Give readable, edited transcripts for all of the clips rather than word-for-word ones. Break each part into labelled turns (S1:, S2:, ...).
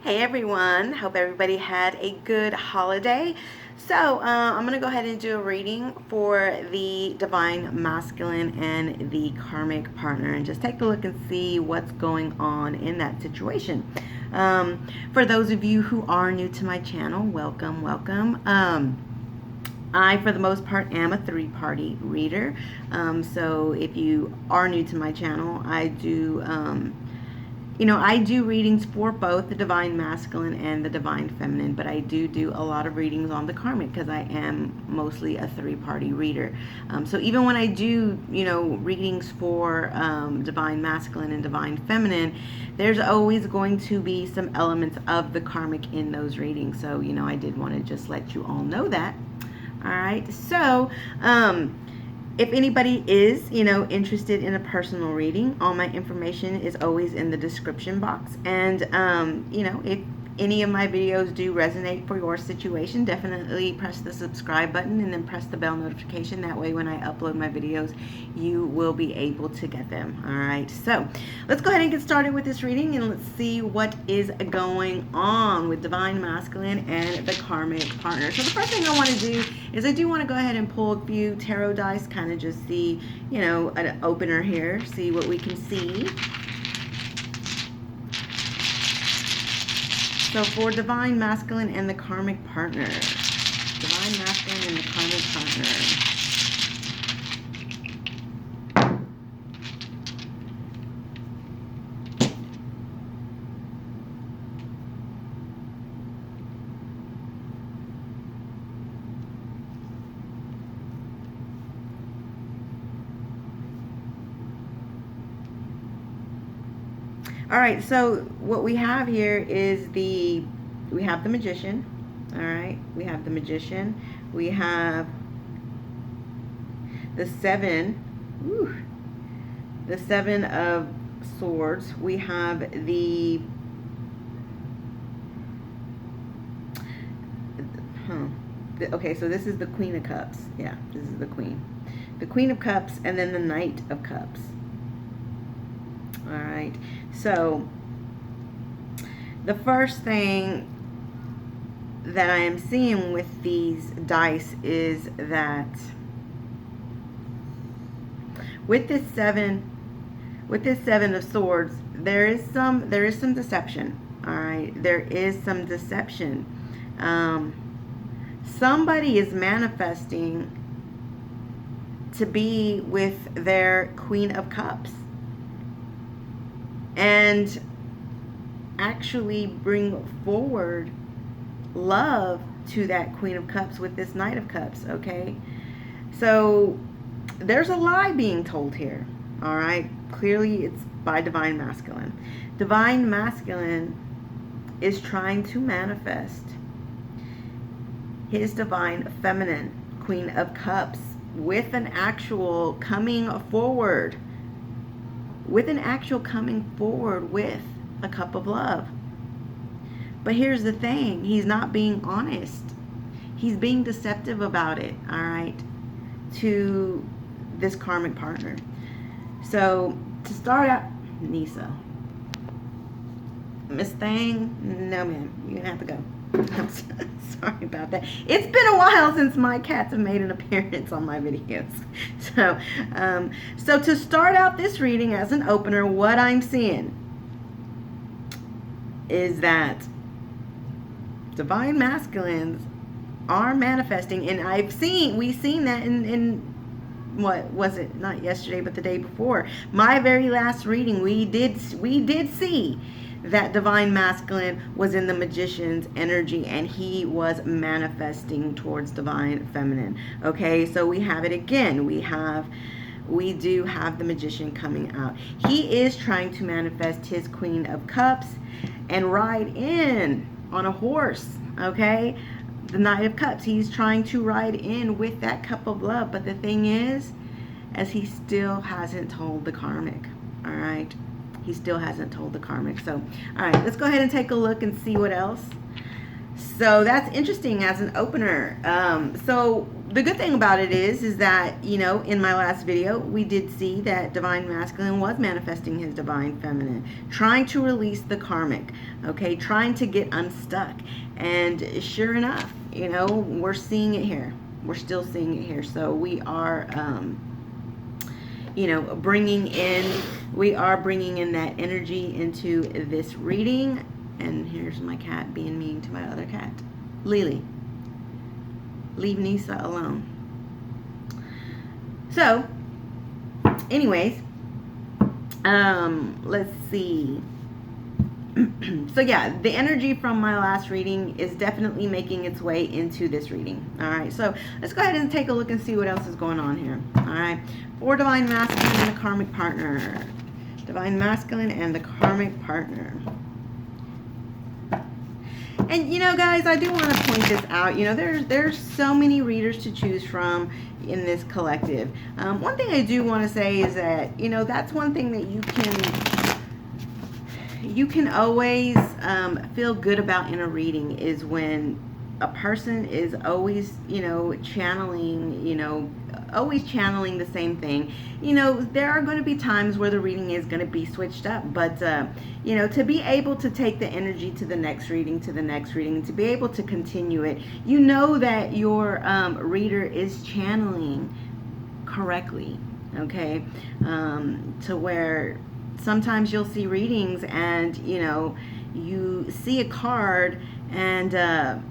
S1: Hey everyone, hope everybody had a good holiday. So I'm going to go ahead and do a reading for the Divine Masculine and the Karmic Partner and just take a look and see what's going on in that situation. For those of you who are new to my channel, welcome. I, for the most part, am a three-party reader. So if you are new to my channel, I do readings for both the Divine Masculine and the Divine Feminine, but I do a lot of readings on the Karmic because I am mostly a three-party reader. So even when I do, readings for Divine Masculine and Divine Feminine, there's always going to be some elements of the Karmic in those readings. So, I did want to just let you all know that. All right, so if anybody is, interested in a personal reading, all my information is always in the description box. And, if any of my videos do resonate for your situation, definitely press the subscribe button and then press the bell notification. That way when I upload my videos, you will be able to get them. All right, so let's go ahead and get started with this reading and let's see what is going on with Divine Masculine and the Karmic Partner. So the first thing I want to do is I do want to go ahead and pull a few tarot dice, kind of just see, an opener here, see what we can see. So for Divine Masculine and the Karmic Partner. Divine Masculine and the Karmic Partner. All right, so what we have here is we have the Magician. All right, we have the Magician. We have the Seven of Swords. We have okay, so this is the Queen of Cups. Yeah, this is the Queen. The Queen of Cups and then the Knight of Cups. All right, so the first thing that I am seeing with these dice is that with this seven of swords, there is some deception. All right, there is some deception. Somebody is manifesting to be with their Queen of Cups and actually bring forward love to that Queen of Cups with this Knight of Cups, okay? So there's a lie being told here, all right? Clearly it's by Divine Masculine. Divine Masculine is trying to manifest his Divine Feminine, Queen of Cups, with an actual coming forward with a cup of love. But here's the thing, he's not being honest. He's being deceptive about it, all right, to this Karmic Partner. So to start out, Nisa. Miss Thang, no ma'am, you're gonna have to go. I'm sorry about that. It's been a while since my cats have made an appearance on my videos. So to start out this reading as an opener, what I'm seeing is that Divine Masculines are manifesting, and we've seen that in what was it, not yesterday but the day before, my very last reading. We did see that Divine Masculine was in the Magician's energy and he was manifesting towards Divine Feminine. Okay, so we have it again. We do have the Magician coming out. He is trying to manifest his Queen of Cups and ride in on a horse, okay? The Knight of Cups, he's trying to ride in with that cup of love. But the thing is, as he still hasn't told the Karmic, all right? He still hasn't told the Karmic. So, all right, let's go ahead and take a look and see what else. So that's interesting as an opener. So the good thing about it is that, you know, in my last video, we did see that Divine Masculine was manifesting his Divine Feminine, trying to release the karmic, okay, trying to get unstuck. And sure enough, you know, we're seeing it here. We're still seeing it here. So we are, you know, bringing in that energy into this reading. And here's my cat being mean to my other cat, Lily. Leave Nisa alone. So, anyways, let's see. So yeah, the energy from my last reading is definitely making its way into this reading. All right, so let's go ahead and take a look and see what else is going on here. All right, for Divine Masculine and the Karmic Partner. Divine Masculine and the Karmic Partner. And, you know, guys, I do want to point this out. You know, there's so many readers to choose from in this collective. One thing I do want to say is that, you know, that's one thing that you can always feel good about in a reading is when a person is always, you know, channeling, you know, always channeling the same thing. You know, there are going to be times where the reading is going to be switched up, but you know, to be able to take the energy to the next reading, to be able to continue it, you know that your reader is channeling correctly, okay? To where sometimes you'll see readings and, you know, you see a card and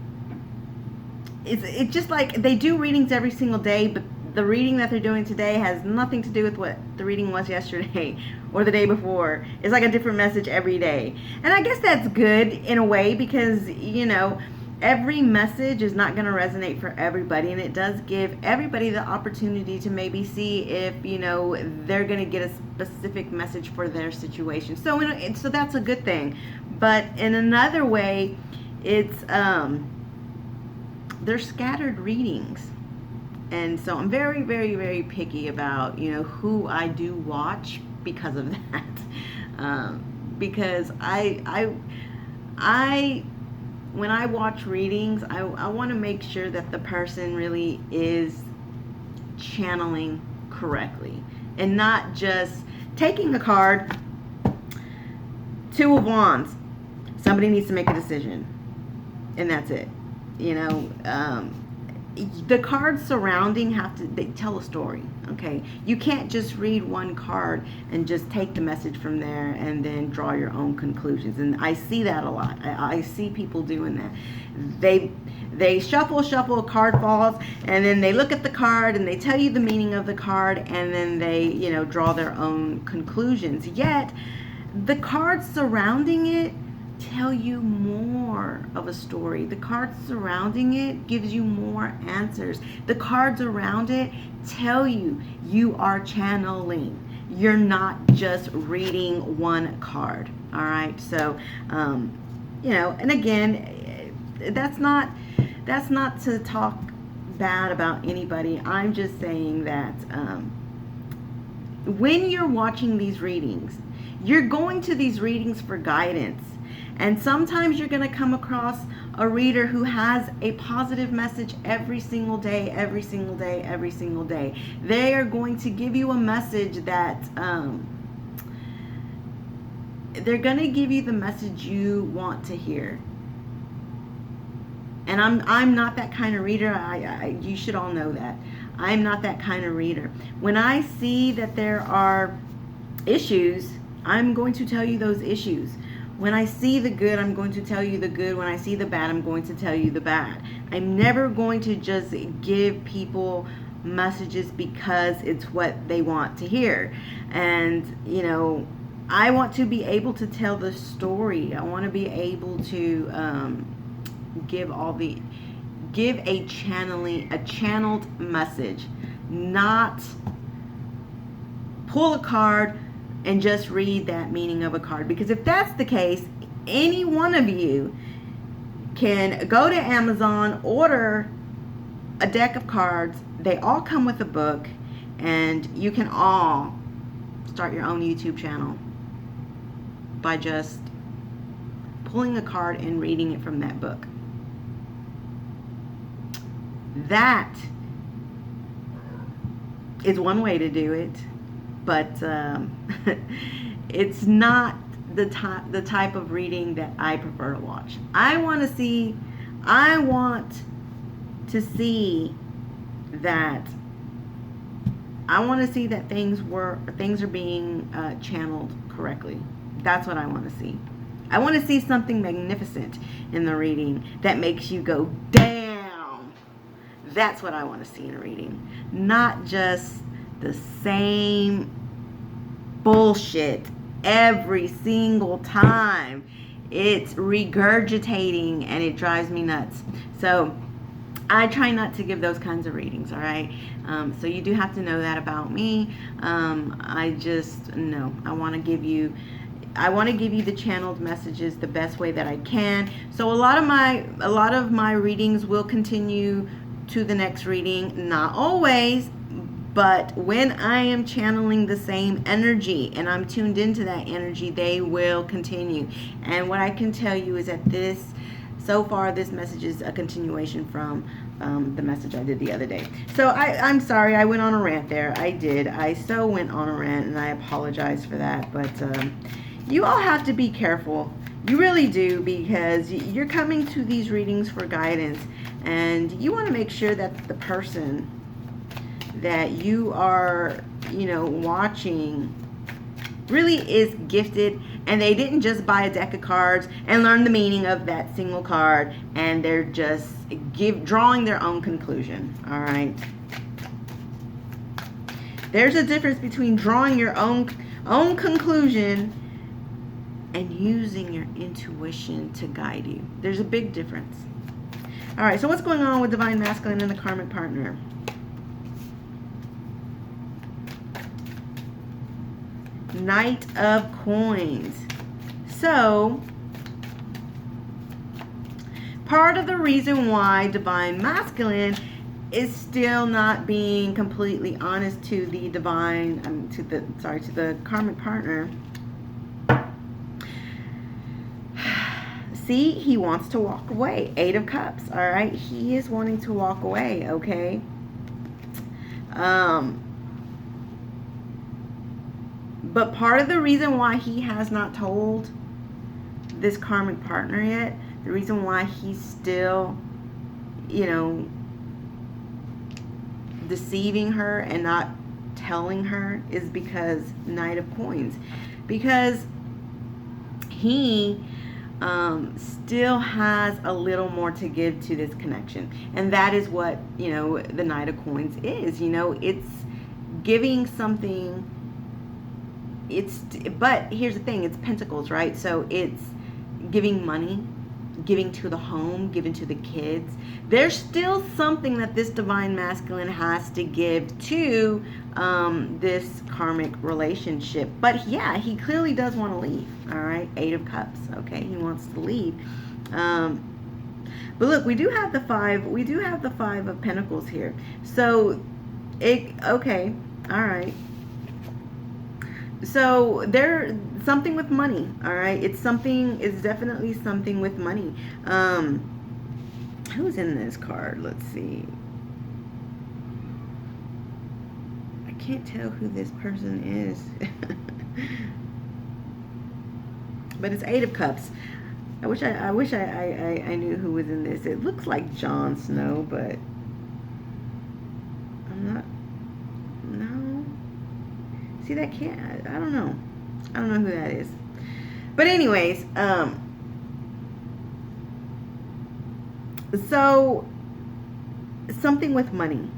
S1: it's just like they do readings every single day, but the reading that they're doing today has nothing to do with what the reading was yesterday or the day before. It's like a different message every day. And I guess that's good in a way because, you know, every message is not going to resonate for everybody, and it does give everybody the opportunity to maybe see if, you know, they're going to get a specific message for their situation. So, so that's a good thing. But in another way, it's they're scattered readings. And so I'm very, very, very picky about, you know, who I do watch because of that. Because when I watch readings, I want to make sure that the person really is channeling correctly and not just taking a card, Two of Wands. Somebody needs to make a decision, and that's it. You know, the cards surrounding they tell a story, okay? You can't just read one card and just take the message from there and then draw your own conclusions. And I see that a lot. I see people doing that. They shuffle, a card falls, and then they look at the card and they tell you the meaning of the card, and then they, you know, draw their own conclusions. Yet, the cards surrounding it tell you more of a story. The cards surrounding it gives you more answers. The cards around it tell you you are channeling. You're not just reading one card. All right. So, you know, and again, that's not to talk bad about anybody. I'm just saying that when you're watching these readings, you're going to these readings for guidance. And sometimes you're going to come across a reader who has a positive message every single day, every single day, every single day. They are going to give you a message that they're going to give you the message you want to hear. And I'm not that kind of reader. You should all know that. I'm not that kind of reader. When I see that there are issues, I'm going to tell you those issues. When I see the good, I'm going to tell you the good. When I see the bad, I'm going to tell you the bad. I'm never going to just give people messages because it's what they want to hear. And, you know, I want to be able to tell the story. I want to be able to give a channeled message, not pull a card and just read that meaning of a card. Because if that's the case, any one of you can go to Amazon, order a deck of cards. They all come with a book, and you can all start your own YouTube channel by just pulling a card and reading it from that book. That is one way to do it, but it's not the type of reading that I prefer to watch. I want to see that things are being channeled correctly. That's what I want to see. I want to see something magnificent in the reading that makes you go, damn. That's what I want to see in a reading. Not just the same bullshit every single time. It's regurgitating and it drives me nuts. So I try not to give those kinds of readings, all right? So you do have to know that about me. I want to give you the channeled messages the best way that I can. So a lot of my readings will continue to the next reading, not always, but when I am channeling the same energy and I'm tuned into that energy, they will continue. And what I can tell you is that so far this message is a continuation from the message I did the other day. So I'm sorry, I went on a rant there. I went on a rant, and I apologize for that. But you all have to be careful. You really do, because you're coming to these readings for guidance, and you want to make sure that the person that you are, watching really is gifted, and they didn't just buy a deck of cards and learn the meaning of that single card, and they're just drawing their own conclusion. All right. There's a difference between drawing your own conclusion and using your intuition to guide you. There's a big difference. All right, so what's going on with Divine Masculine and the Karmic Partner? Knight of Coins. So, part of the reason why Divine Masculine is still not being completely honest to the to the Karmic Partner. See, he wants to walk away. 8 of Cups, all right? He is wanting to walk away, okay? But part of the reason why he has not told this Karmic Partner yet, the reason why he's still, deceiving her and not telling her, is because Knight of Coins. Because he still has a little more to give to this connection. And that is what, the Knight of Coins is. It's giving something. But here's the thing, it's Pentacles, right? So it's giving money, giving to the home, giving to the kids. There's still something that this Divine Masculine has to give to this karmic relationship. But yeah, he clearly does want to leave. All right, 8 of Cups. Okay, he wants to leave. But look, we do have the 5. We do have the 5 of Pentacles here. So okay, all right. So there's something with money, all right? It's definitely something with money. Who's in this card? Let's see. I can't tell who this person is. But it's 8 of Cups. I wish I knew who was in this. It looks like Jon Snow, but I'm not. No. See, that can't. I don't know. I don't know who that is. But anyways, so something with money.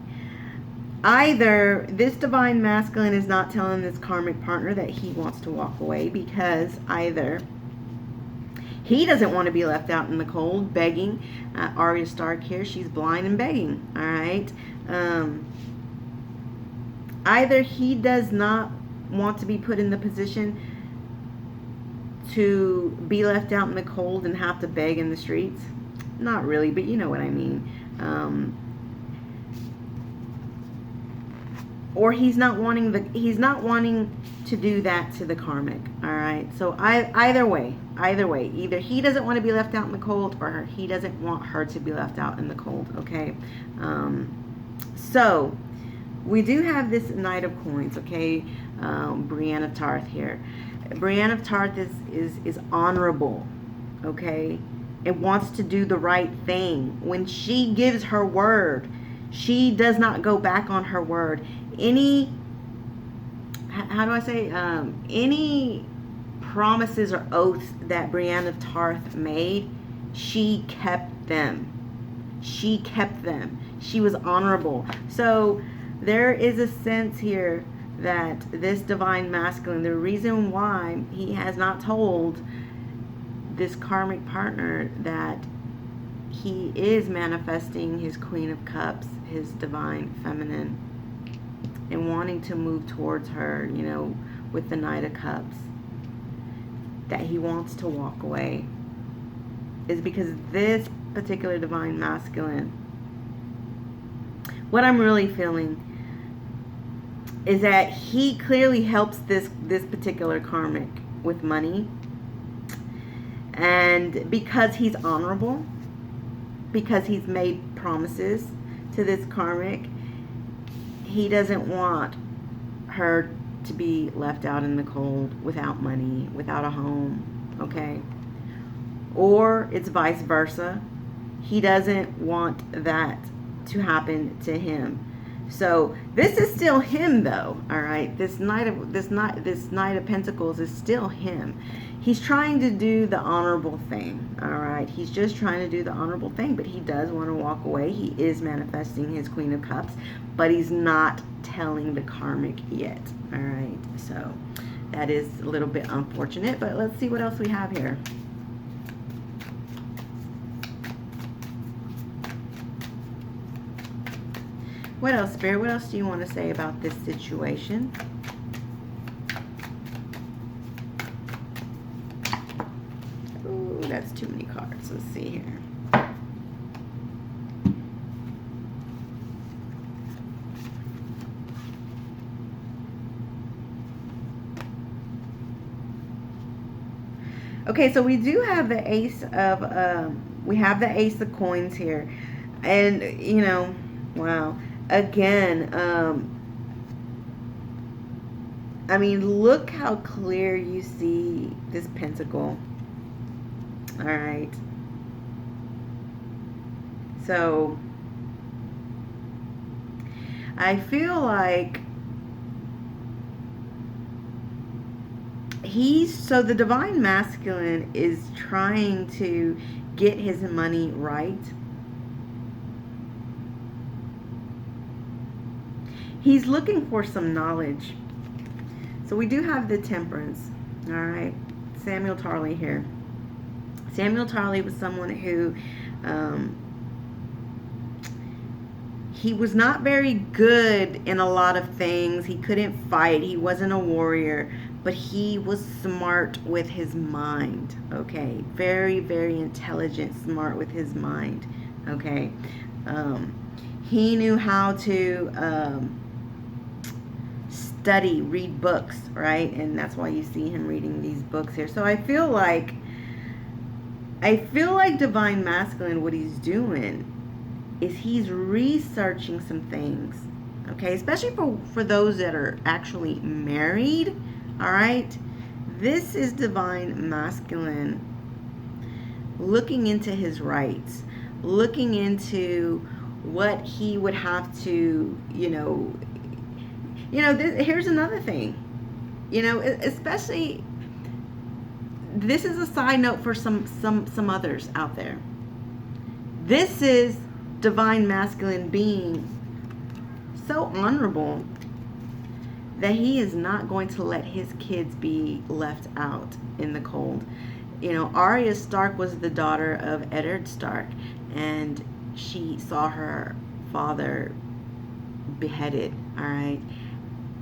S1: Either this Divine Masculine is not telling this Karmic Partner that he wants to walk away, because either he doesn't want to be left out in the cold begging. Arya Stark here, she's blind and begging. All right. Either he does not want to be put in the position to be left out in the cold and have to beg in the streets. Not really, but you know what I mean. Or he's not wanting to do that to the karmic. All right. So either way, either he doesn't want to be left out in the cold, or he doesn't want her to be left out in the cold. Okay. So we do have this Knight of Coins, okay? Brienne of Tarth here. Brienne of Tarth is honorable, okay? It wants to do the right thing. When she gives her word, she does not go back on her word. How do I say, any promises or oaths that Brienne of Tarth made, she kept them. She kept them. She was honorable. So there is a sense here that this divine masculine, the reason why he has not told this karmic partner that he is manifesting his Queen of Cups, his divine feminine, and wanting to move towards her, you know, with the Knight of Cups, that he wants to walk away, is because this particular divine masculine, what I'm really feeling is that he clearly helps this particular karmic with money, and because he's honorable, because he's made promises to this karmic, he doesn't want her to be left out in the cold without money, without a home, okay? Or it's vice versa. He doesn't want that to happen to him. So this is still him, though. All right, this Knight of Pentacles is still him. He's trying to do the honorable thing. All right, he's just trying to do the honorable thing, but he does want to walk away. He is manifesting his Queen of Cups, but he's not telling the karmic yet. All right, so that is a little bit unfortunate, but let's see what else we have here. What else, Spirit? What else do you want to say about this situation? Ooh, that's too many cards. Let's see here. Okay, so we do have the Ace of, we have the Ace of Coins here. And, you know, wow. Again, I mean, look how clear you see this pentacle. All right. So I feel like so the divine masculine is trying to get his money right. He's looking for some knowledge. So we do have the Temperance. All right. Samuel Tarly here. Samuel Tarly was someone who, he was not very good in a lot of things. He couldn't fight. He wasn't a warrior. But he was smart with his mind. Okay. Very, very intelligent, smart with his mind. Okay. He knew how to study, read books, right? And that's why you see him reading these books here. So I feel like divine masculine, what he's doing is he's researching some things, okay? Especially for those that are actually married, all right? This is divine masculine looking into his rights, looking into what he would have to, here's another thing, especially, this is a side note for some others out there. This is divine masculine being so honorable that he is not going to let his kids be left out in the cold. Arya Stark was the daughter of Eddard Stark, and she saw her father beheaded, all right?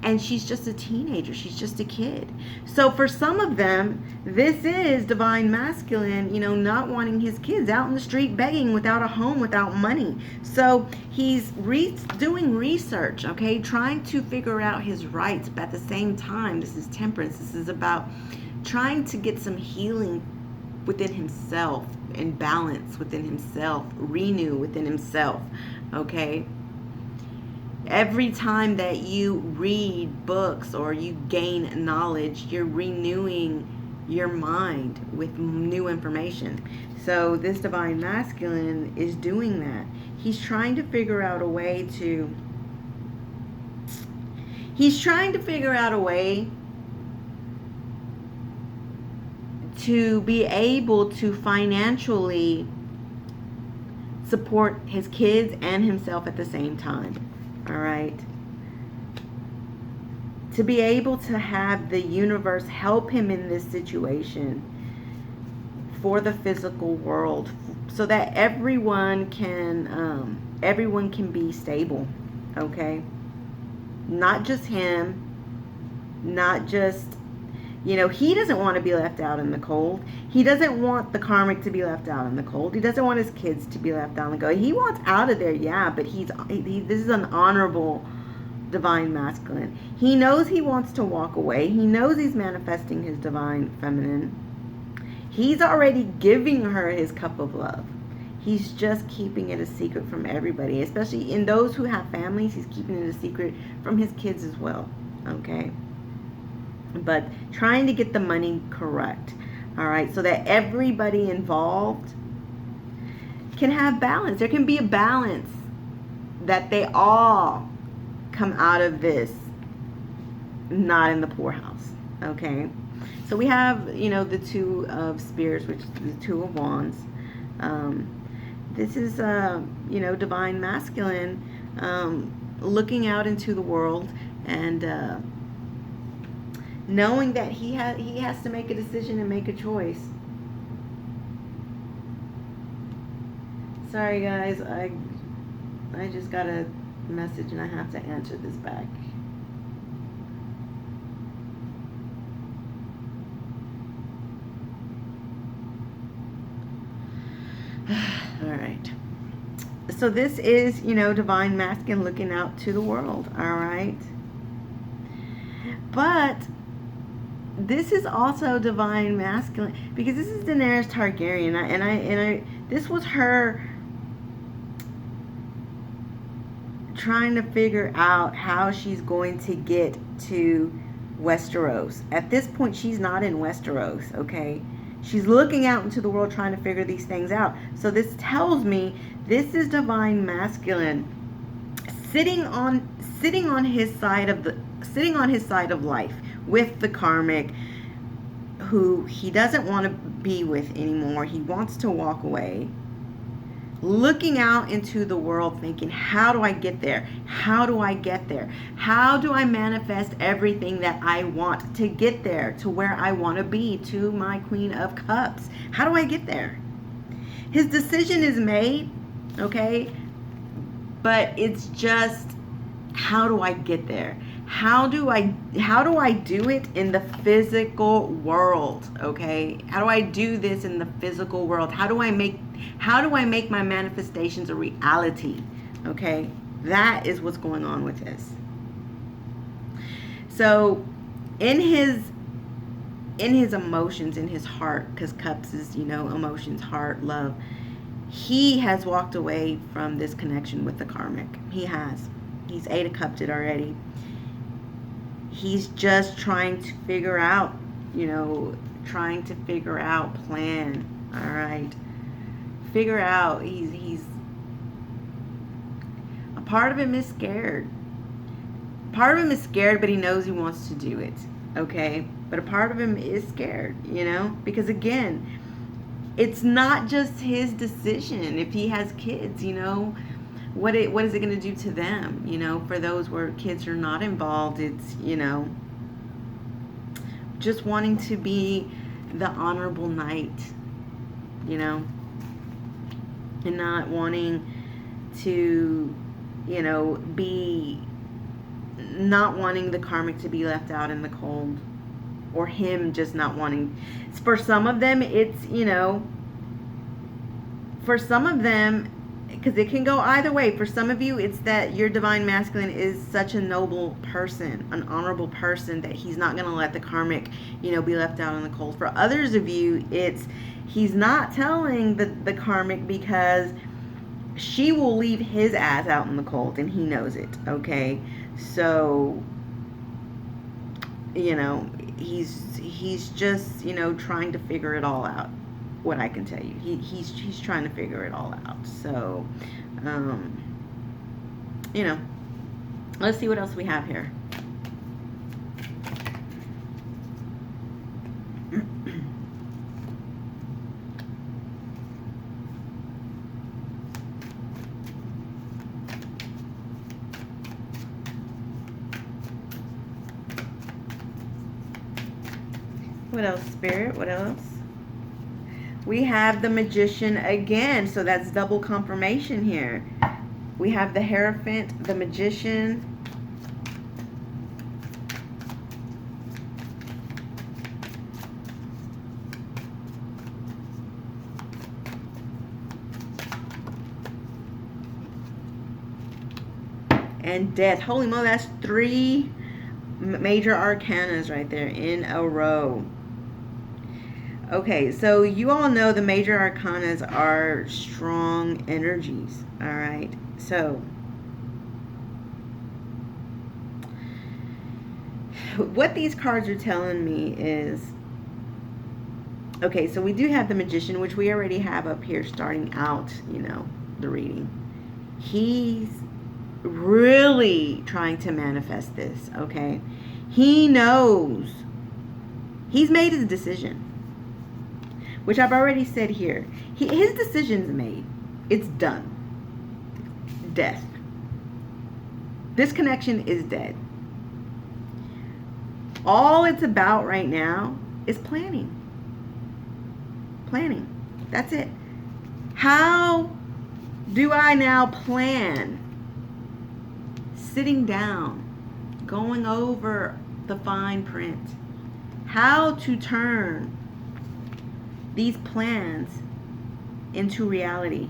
S1: And she's just a teenager. She's just a kid. So for some of them, this is divine masculine, not wanting his kids out in the street begging without a home, without money. So he's doing research, okay, trying to figure out his rights. But at the same time, this is Temperance. This is about trying to get some healing within himself and balance within himself, renew within himself, okay? Every time that you read books or you gain knowledge, you're renewing your mind with new information. So this divine masculine is doing that. He's trying to figure out a way to be able to financially support his kids and himself at the same time. All right. To be able to have the universe help him in this situation for the physical world, so that everyone can be stable. Okay. Not just him, not just, he doesn't want to be left out in the cold. He doesn't want the karmic to be left out in the cold. He doesn't want his kids to be left out in the cold. He wants out of there, yeah, but this is an honorable divine masculine. He knows he wants to walk away. He knows he's manifesting his divine feminine. He's already giving her his cup of love. He's just keeping it a secret from everybody, especially in those who have families. He's keeping it a secret from his kids as well, okay? But trying to get the money correct, all right, so that everybody involved can have balance. There can be a balance, that they all come out of this not in the poorhouse, okay? So we have, the Two of Spears, which is the Two of Wands. This is, divine masculine, looking out into the world and knowing that he has to make a decision and make a choice. Sorry guys, I just got a message and I have to answer this back. All right. So this is, divine masculine looking out to the world, all right? But this is also divine masculine, because this is Daenerys Targaryen, and this was her trying to figure out how she's going to get to Westeros. At this point, she's not in Westeros, okay? She's looking out into the world trying to figure these things out. So this tells me this is divine masculine sitting on his side of life with the karmic, who he doesn't want to be with anymore. He wants to walk away. Looking out into the world thinking, how do I get there? How do I get there? How do I manifest everything that I want to get there, to where I want to be, to my Queen of Cups? How do I get there? His decision is made, okay? But it's just, how do I get there? How do I do it in the physical world, okay? How do I do this in the physical world? How do I make my manifestations a reality, okay? That is what's going on with this. So in his emotions, in his heart, because Cups is, emotions, heart, love, he has walked away from this connection with the karmic. He has. He's 8 of Cupped it already. He's just trying to figure out, plan. All right. Figure out. He's a part of him is scared. Part of him is scared, but he knows he wants to do it. Okay. But a part of him is scared, because again, it's not just his decision. If he has kids, what is it going to do to them? For those where kids are not involved, it's, just wanting to be the honorable knight, and not wanting to, not wanting the karmic to be left out in the cold, or him just not wanting. For some of them, it's, for some of them, because it can go either way. For some of you, it's that your divine masculine is such a noble person, an honorable person, that he's not going to let the karmic, be left out in the cold. For others of you, it's he's not telling the karmic because she will leave his ass out in the cold, and he knows it, okay? So, you know, he's just, you know, trying to figure it all out. What I can tell you, he's trying to figure it all out. So, you know, let's see what else we have here. What else, Spirit? What else? We have the Magician again, so that's double confirmation here. We have the Hierophant, the Magician. And Death. Holy moly, that's 3 major arcanas right there in a row. Okay, so you all know the major arcanas are strong energies, all right? So, what these cards are telling me is, okay, so we do have the Magician, which we already have up here starting out, you know, the reading. He's really trying to manifest this, okay? He knows. He's made his decision, which I've already said here. His decision's made. It's done. Death. This connection is dead. All it's about right now is planning. Planning. That's it. How do I now plan? Sitting down, going over the fine print. How to turn these plans into reality.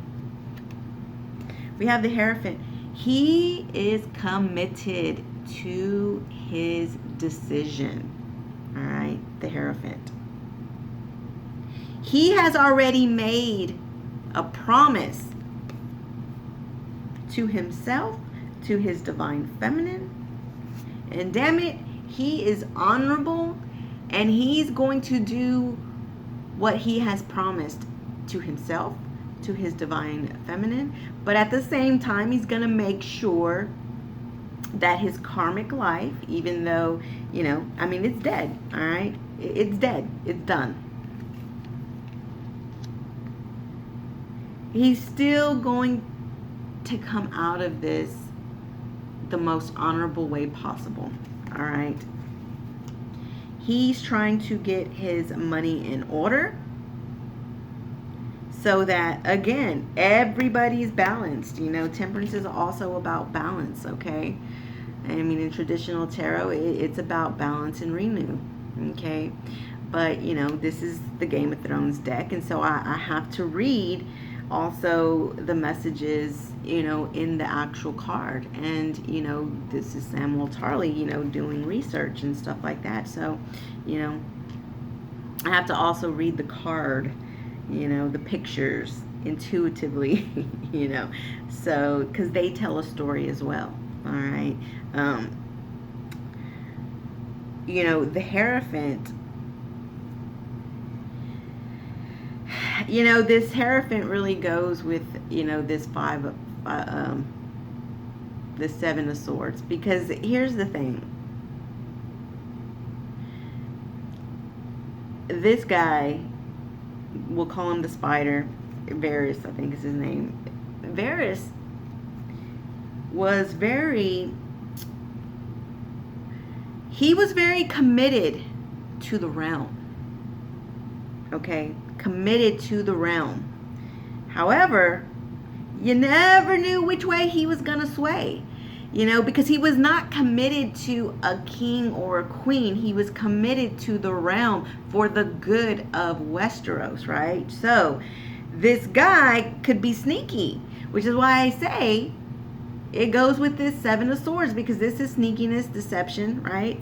S1: We have the Hierophant. He is committed to his decision. All right, the Hierophant. He has already made a promise to himself, to his divine feminine. And damn it, he is honorable, and he's going to do what he has promised to himself, to his divine feminine. But at the same time, he's going to make sure that his karmic life, even though, you know, I mean, it's dead, all right? It's dead. It's done. He's still going to come out of this the most honorable way possible, all right? He's trying to get his money in order so that, again, everybody's balanced. You know, temperance is also about balance, okay? I mean, in traditional tarot, it's about balance and renew, okay? But, you know, this is the Game of Thrones deck, and so I have to read also the messages, you know, in the actual card. And, you know, this is Samuel Tarley, you know, doing research and stuff like that. So, you know, I have to also read the card, you know, the pictures intuitively, you know, so, because they tell a story as well. All right. You know, the Hierophant, you know, this Hierophant really goes with, you know, this the 7 of Swords, because here's the thing. This guy, we'll call him the Spider, Varys, I think is his name. Varys was he was very committed to the realm. Okay? Committed to the realm. However, you never knew which way he was going to sway. You know, because he was not committed to a king or a queen. He was committed to the realm for the good of Westeros, right? So, this guy could be sneaky, which is why I say it goes with this 7 of Swords, because this is sneakiness, deception, right?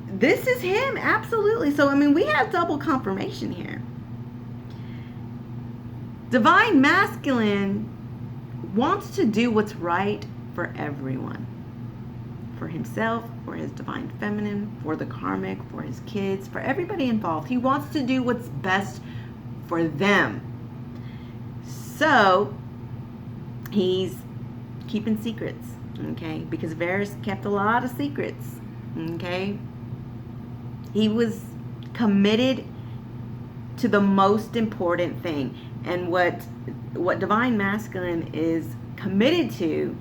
S1: This is him, absolutely. So, I mean, we have double confirmation here. Divine Masculine wants to do what's right for everyone. For himself, for his Divine Feminine, for the Karmic, for his kids, for everybody involved. He wants to do what's best for them. So, he's keeping secrets, okay? Because Varys kept a lot of secrets, okay? He was committed to the most important thing. And what Divine Masculine is committed to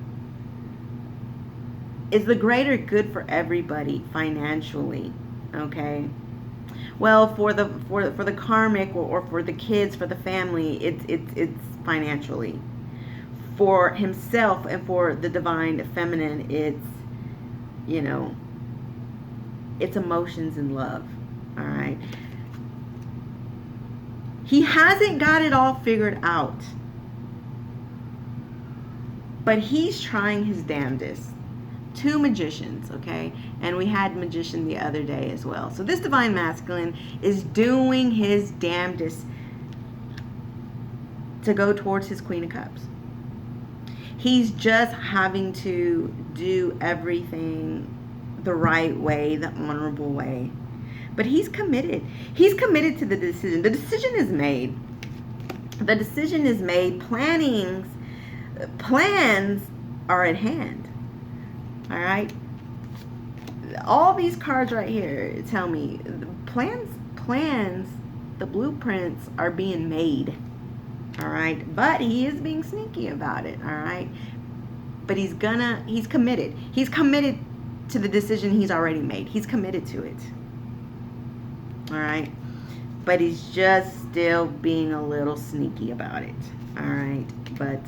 S1: is the greater good for everybody financially, okay? Well, for the karmic or for the kids, for the family, it's financially. For himself and for the Divine Feminine, it's, you know, it's emotions and love, all right? He hasn't got it all figured out, but he's trying his damnedest. 2 magicians, okay? And we had magician the other day as well. So this Divine Masculine is doing his damnedest to go towards his Queen of Cups. He's just having to do everything the right way, the honorable way. But he's committed. He's committed to the decision. The decision is made. The decision is made. Plans are at hand. All right? All these cards right here tell me the plans, the blueprints are being made. All right? But he is being sneaky about it. All right? But he's committed. He's committed to the decision he's already made. He's committed to it. All right, but he's just still being a little sneaky about it. All right, but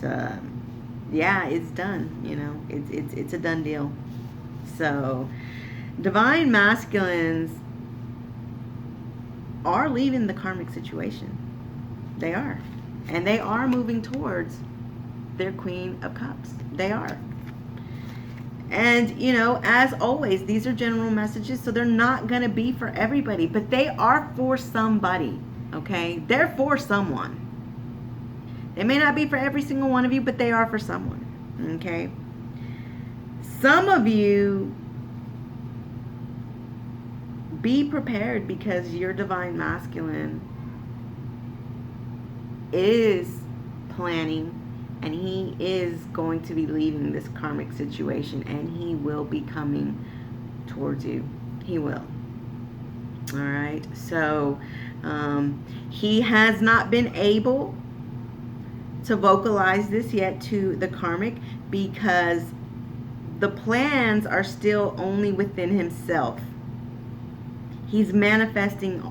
S1: yeah, it's done. You know, it's a done deal. So, Divine Masculines are leaving the karmic situation. They are, and they are moving towards their Queen of Cups. They are. And, you know, as always, these are general messages, so they're not going to be for everybody, but they are for somebody, okay? They're for someone. They may not be for every single one of you, but they are for someone, okay? Some of you, be prepared because your Divine Masculine is planning. And he is going to be leaving this karmic situation. And he will be coming towards you. He will. All right. So, he has not been able to vocalize this yet to the karmic. Because the plans are still only within himself. He's manifesting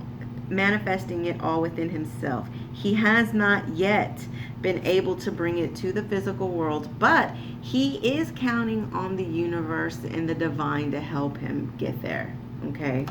S1: it all within himself. He has not yet been able to bring it to the physical world, but he is counting on the universe and the divine to help him get there. Okay,